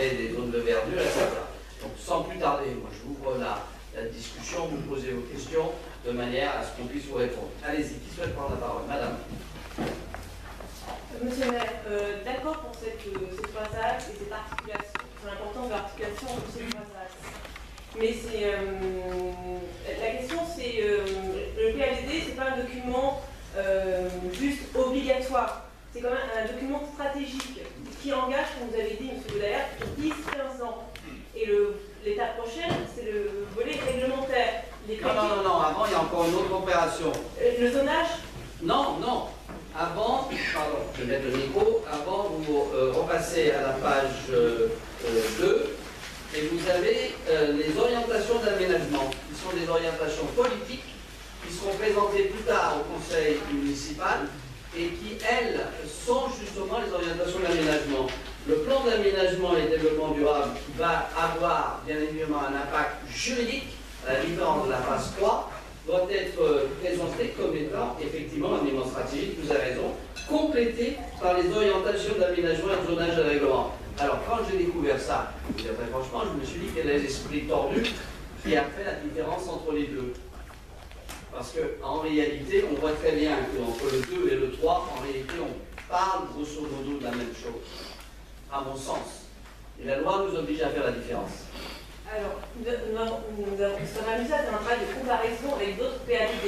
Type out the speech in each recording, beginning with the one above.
créer des zones de verdure, etc. Donc sans plus tarder, moi je ouvre la discussion, vous posez vos questions de manière à ce qu'on puisse vous répondre. Allez-y, qui souhaite prendre la parole? Madame. Monsieur le maire, d'accord pour cette phasage et cette articulation, c'est l'importance de l'articulation de ces phasages. Mais c'est la question, c'est le PADD, c'est pas un document juste obligatoire. C'est quand même un document stratégique qui engage, comme vous avez dit, M. Godaert, 10-15 ans. Et l'étape prochaine, c'est le volet réglementaire. Non, avant il y a encore une autre opération. Le zonage? Non. Avant, pardon, je vais mettre le micro, avant vous repassez à la page 2 et vous avez les orientations d'aménagement, qui sont des orientations politiques, qui seront présentées plus tard au conseil municipal et qui, elles, sont justement les orientations d'aménagement. Le plan d'aménagement et développement durable qui va avoir bien évidemment un impact juridique, à la différence de la phase 3, doit être présenté comme étant effectivement un élément stratégique, vous avez raison, complété par les orientations d'aménagement et de zonage de règlement. Alors quand j'ai découvert ça, je dire très franchement, je me suis dit quel est l'esprit tordu qui a fait la différence entre les deux. Parce qu'en réalité, on voit très bien qu'entre le 2 et le 3, en réalité, on parle grosso modo de la même chose, à mon sens. Et la loi nous oblige à faire la différence. Alors, nous avons amusé à faire un travail de comparaison avec d'autres PADD,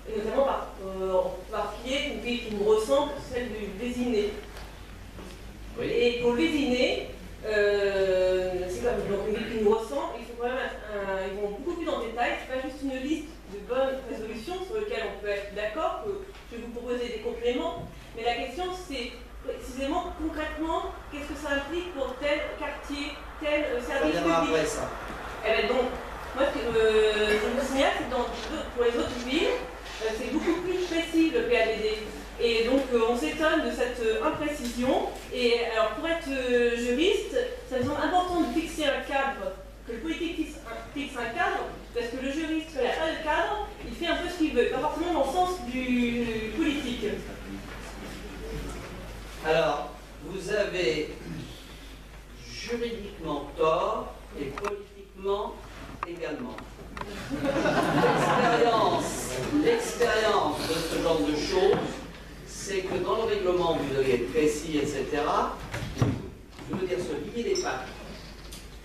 et notamment par qui nous ressemble celle du Vésiné. Oui. Et pour le Vésiné, c'est comme donc, une ville qui nous ressemble, il faut quand même ils vont beaucoup plus dans le détail, c'est pas juste une liste de bonnes résolutions sur lesquelles on peut être d'accord, que je vais vous proposer des compléments, mais la question c'est précisément, concrètement, qu'est-ce que ça implique pour tel quartier, tel service public. Après ça. Eh bien donc, moi je me signale que pour les autres villes, c'est beaucoup plus précis le PADD. Et donc on s'étonne de cette imprécision. Et alors pour être juriste, ça me semble important de fixer un cadre, que le politique fixe un cadre, parce que le juriste, quand il n'a pas de cadre, il fait un peu ce qu'il veut, pas forcément dans le sens du politique. Alors, vous avez juridiquement tort et politiquement également. L'expérience de ce genre de choses, c'est que dans le règlement, vous devez être précis, etc. Je veux dire, se lier les pattes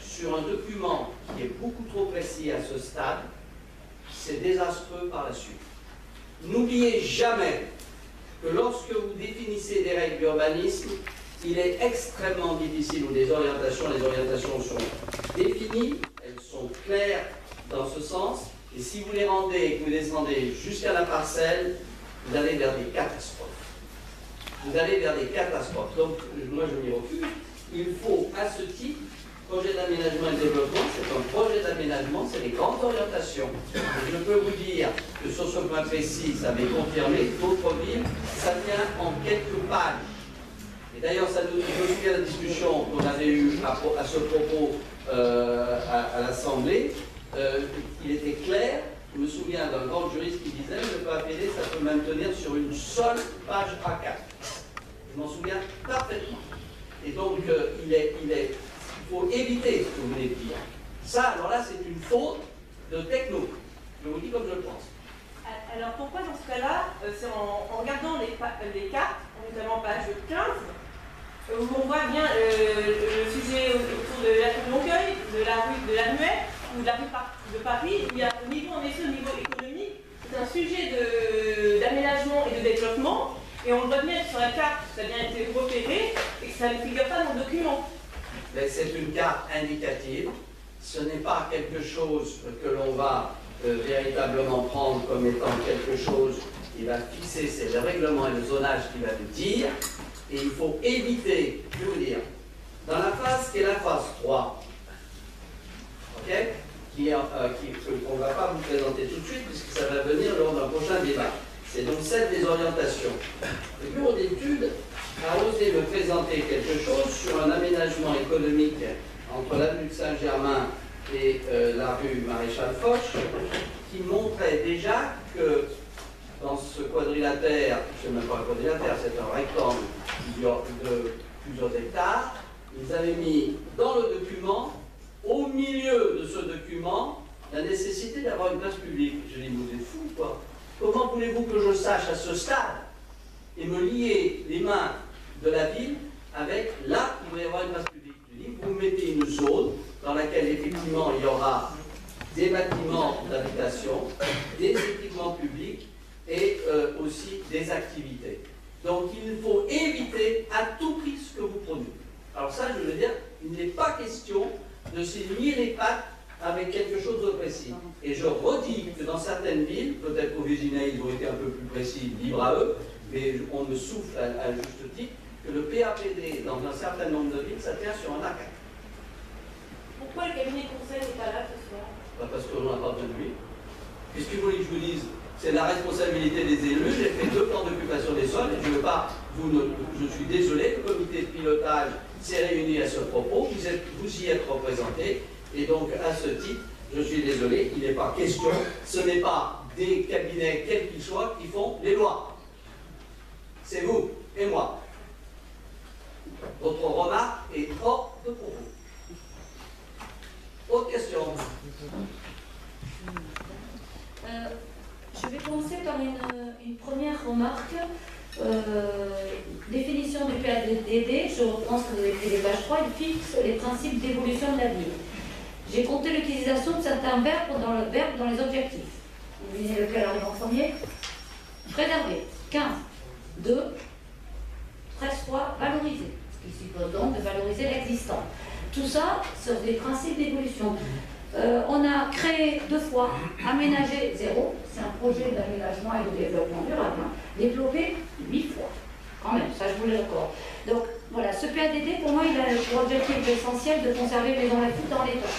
sur un document qui est beaucoup trop précis à ce stade, c'est désastreux par la suite. N'oubliez jamais que lorsque vous définissez des règles d'urbanisme, il est extrêmement difficile, ou les orientations sont définies, elles sont claires dans ce sens, et si vous les rendez et que vous descendez jusqu'à la parcelle, vous allez vers des catastrophes. Vous allez vers des catastrophes. Donc, moi je m'y refuse. Il faut, à ce titre, projet d'aménagement et de développement, c'est un projet d'aménagement, c'est les grandes orientations. Et je peux vous dire que sur ce point précis, ça m'est confirmé, d'autres villes, ça vient en quelques pages. Et d'ailleurs, je me souviens de la discussion qu'on avait eue à ce propos à l'Assemblée. Il était clair, je me souviens d'un grand juriste qui disait le PAPD, ça peut même tenir sur une seule page A4. Je m'en souviens parfaitement. Et donc, il faut éviter ce que vous venez de dire. Ça, alors là, c'est une faute de techno. Je vous dis comme je le pense. Alors pourquoi dans ce cas-là, c'est en regardant les cartes, notamment page 15, où on voit bien le sujet autour de la rue de Longueuil, de la rue de la Muette, ou de la rue de Paris, où il y a au niveau, en effet, au niveau économique, c'est un sujet d'aménagement et de développement, et on le voit bien sur la carte, ça a bien été repéré, et que ça ne figure pas dans le document. C'est une carte indicative, ce n'est pas quelque chose que l'on va véritablement prendre comme étant quelque chose qui va fixer, c'est le règlement et le zonage qui va le dire, et il faut éviter, je veux dire, dans la phase qui est la phase 3, ok, qu'on ne va pas vous présenter tout de suite, puisque ça va venir lors d'un prochain débat. C'est donc celle des orientations. Le bureau d'études a osé me présenter quelque chose sur un aménagement économique entre l'avenue de Saint-Germain et la rue Maréchal Foch, qui montrait déjà que dans ce quadrilatère, c'est même pas un quadrilatère, c'est un rectangle de plusieurs hectares, ils avaient mis dans le document, au milieu de ce document, la nécessité d'avoir une place publique. Je dis, vous êtes fous, quoi. Comment voulez-vous que je sache à ce stade et me lier les mains de la ville avec là, il va y avoir une place publique. Je dis, vous mettez une zone dans laquelle effectivement il y aura des bâtiments d'habitation, des équipements publics et aussi des activités. Donc il faut éviter à tout prix ce que vous prenez. Alors ça, je veux dire, il n'est pas question de se lier les pattes avec quelque chose de précis. Et je redis que dans certaines villes, peut-être qu'au Virginie ils ont été un peu plus précis, libre à eux, mais on me souffle à juste titre que le PAPD, dans un certain nombre de villes, ça tient sur un acte. Pourquoi le cabinet conseil n'est pas là ce soir? Parce qu'on n'a pas besoin de lui. Qu'est-ce que vous voulez que je vous dise? C'est la responsabilité des élus. J'ai fait 2 plans d'occupation des sols et je ne veux pas. Je suis désolé, le comité de pilotage s'est réuni à ce propos. Vous y êtes représentés. Et donc, à ce titre, je suis désolé, il n'est pas question. Ce n'est pas des cabinets, quels qu'ils soient, qui font les lois. C'est vous et moi. Votre remarque est hors de propos. Autre question. Je vais commencer par une première remarque. Définition du PADD, je reprends ce que vous avez écrit des pages 3, il fixe les principes d'évolution de la ville. J'ai compté l'utilisation de certains verbes dans les objectifs. Vous devinez lequel arrive en premier? Préserver, 15, 2, 13 fois valoriser, ce qui suppose donc de valoriser l'existant. Tout ça sur des principes d'évolution. On a créé 2 fois, aménager 0, c'est un projet d'aménagement et de développement durable, hein. Développer 8 fois, quand même, ça je vous l'accorde. Donc voilà, ce PADD pour moi il a pour objectif essentiel de conserver les maisons actives dans l'état.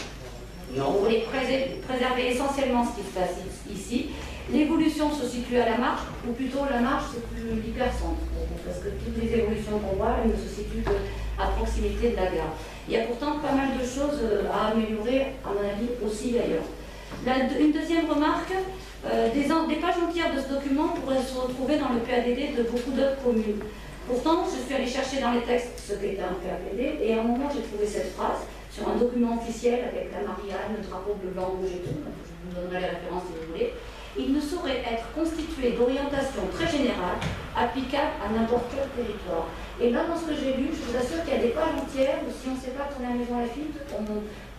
Non. Vous voulez préserver essentiellement ce qui se passe ici. L'évolution se situe à la marge, ou plutôt la marge c'est plus l'hypercentre, parce que toutes les évolutions qu'on voit, elles ne se situent qu'à proximité de la gare. Il y a pourtant pas mal de choses à améliorer, à mon avis, aussi d'ailleurs. Une deuxième remarque, des pages entières de ce document pourraient se retrouver dans le PADD de beaucoup d'autres communes. Pourtant, je suis allée chercher dans les textes ce qu'était un PADD, et à un moment j'ai trouvé cette phrase sur un document officiel avec la Marianne, le drapeau bleu, blanc, rouge et tout, je vous donnerai les références si vous voulez. Il ne saurait être constitué d'orientation très générale, applicable à n'importe quel territoire. Et là, dans ce que j'ai lu, je vous assure qu'il y a des pages entières où si on ne sait pas qu'on est à Maison Lafitte,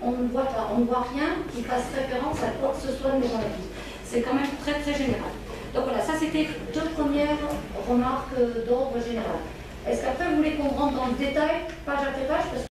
on ne voit pas, on ne voit rien qui fasse référence à quoi que ce soit de Maison Lafitte. C'est quand même très très général. Donc voilà, ça c'était 2 premières remarques d'ordre général. Est-ce qu'après vous voulez qu'on rentre dans le détail, page après page?